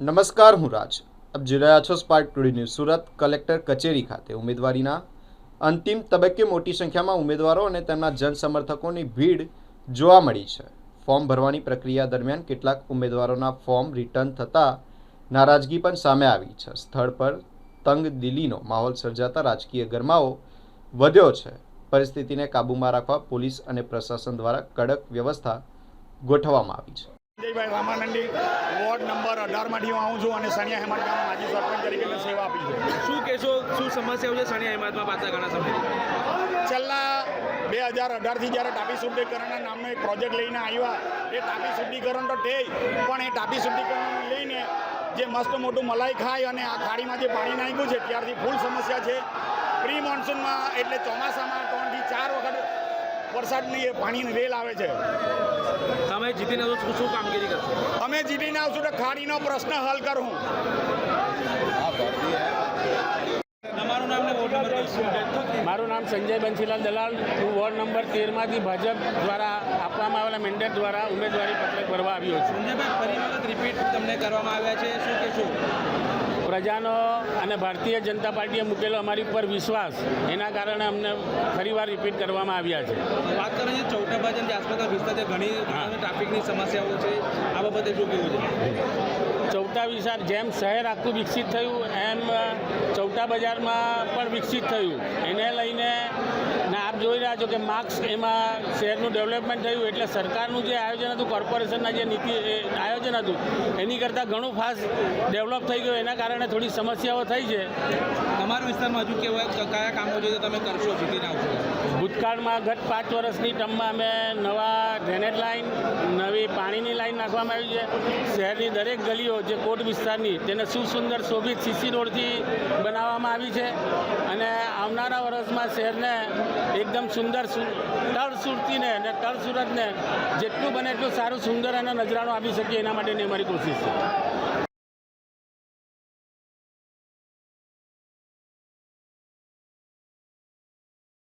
નમસ્કાર, હું રાજ. આપ જોઈ રહ્યા છો spark today news. Surat collector કચેરી ખાતે ઉમેદવારીના અંતિમ તબક્કે મોટી સંખ્યામાં ઉમેદવારો અને તેમના જનસમર્થકોની ભીડ જોવા મળી છે. ફોર્મ ભરવાની પ્રક્રિયા દરમિયાન કેટલાક ઉમેદવારોના ફોર્મ રિટર્ન થતાં નારાજગી પણ સામે આવી છે. સ્થળ પર તંગદિલીનો માહોલ સર્જાતા રાજકીય ગરમાવો વધ્યો છે. પરિસ્થિતિને કાબૂમાં રાખવા પોલીસ અને પ્રશાસન દ્વારા કડક વ્યવસ્થા ગોઠવવામાં આવી છે. સંજયભાઈ રામાનંદી, વોર્ડ નંબર 18માંથી હું આવું છું અને સણિયા હેમત ગામમાં માજી સરપંચ તરીકે મેં સેવા આપી છે. શું કહેશો, શું સમસ્યાઓ છે સણિયા હેમતમાં પાછા ઘણા સમયથી? છેલ્લા 2018થી જ્યારે તાપી શુદ્ધિકરણના નામનો એક પ્રોજેક્ટ લઈને આવ્યા, એ તાપી શુદ્ધિકરણ તો તે પણ એ તાપી શુદ્ધિકરણ લઈને જે મસ્ત મોટું મલાઈ ખાય અને આ ખાડીમાં જે પાણી નાખ્યું છે ત્યારથી ફૂલ સમસ્યા છે. પ્રી મોન્સૂનમાં એટલે ચોમાસામાં 3 થી 4 વખત વરસાદની એ પાણીની રેલ આવે છે. તમે જીતીને શું કામગીરી કરશો? અમે જીતીને આવશું તો ખાડીનો પ્રશ્ન હલ કરું. તમારું નામ ને વોર્ડ નંબર? મારું નામ સંજય બંસીલાલ દલાલ. હું વોર્ડ નંબર 13માંથી ભાજપ દ્વારા આપવામાં આવેલા મેન્ડેટ દ્વારા ઉમેદવારી પત્રક ભરવા આવ્યો છું. સંજયભાઈ, ફરી વખત રિપીટ તમને કરવામાં આવ્યા છે, શું કહેશો? પ્રજાનો અને ભારતીય જનતા પાર્ટીએ મૂકેલો અમારી ઉપર વિશ્વાસ, એના કારણે અમને ફરીવાર રિપીટ કરવામાં આવ્યા છે. વાત કરીએ ચૌટા બાજન જે આસપાસના વિસ્તાર છે, ઘણી ટ્રાફિકની સમસ્યાઓ છે, આ બાબતે શું કહેવું છે? ચૌટા વિસ્તાર જેમ શહેર આખું વિકસિત થયું એમ ચૌટા બજારમાં પણ વિકસિત થયું. એને લઈને આપ જોઈ રહ્યા છો કે માર્ક્સ એમાં શહેરનું ડેવલપમેન્ટ થયું. એટલે સરકારનું જે આયોજન હતું, કોર્પોરેશનના જે નીતિ આયોજન હતું, એની કરતાં ઘણું ફાસ્ટ ડેવલપ થઈ ગયું. એના કારણે થોડી સમસ્યાઓ થઈ છે. તમારા વિસ્તારમાં હજુ કયા કામો છે જે તમે કરશો જીતીને આવશો? ભૂતકાળમાં ગત 5 વર્ષની ટર્મમાં અમે નવા ડ્રેનેજ લાઇન, નવી પાણીની લાઇન નાખવામાં આવી છે. શહેરની દરેક ગલીઓ જે કોટ વિસ્તારની તેને સુસુંદર શોભિત સીસી રોડથી બનાવવામાં આવી છે. અને આવનારા વર્ષમાં શહેરને એકદમ સુંદર તળ સુરતીને અને તળ સુરતને જેટલું બને એટલું સારું સુંદર અને નજરાણું આપી શકીએ એના માટેની અમારી કોશિશ છે.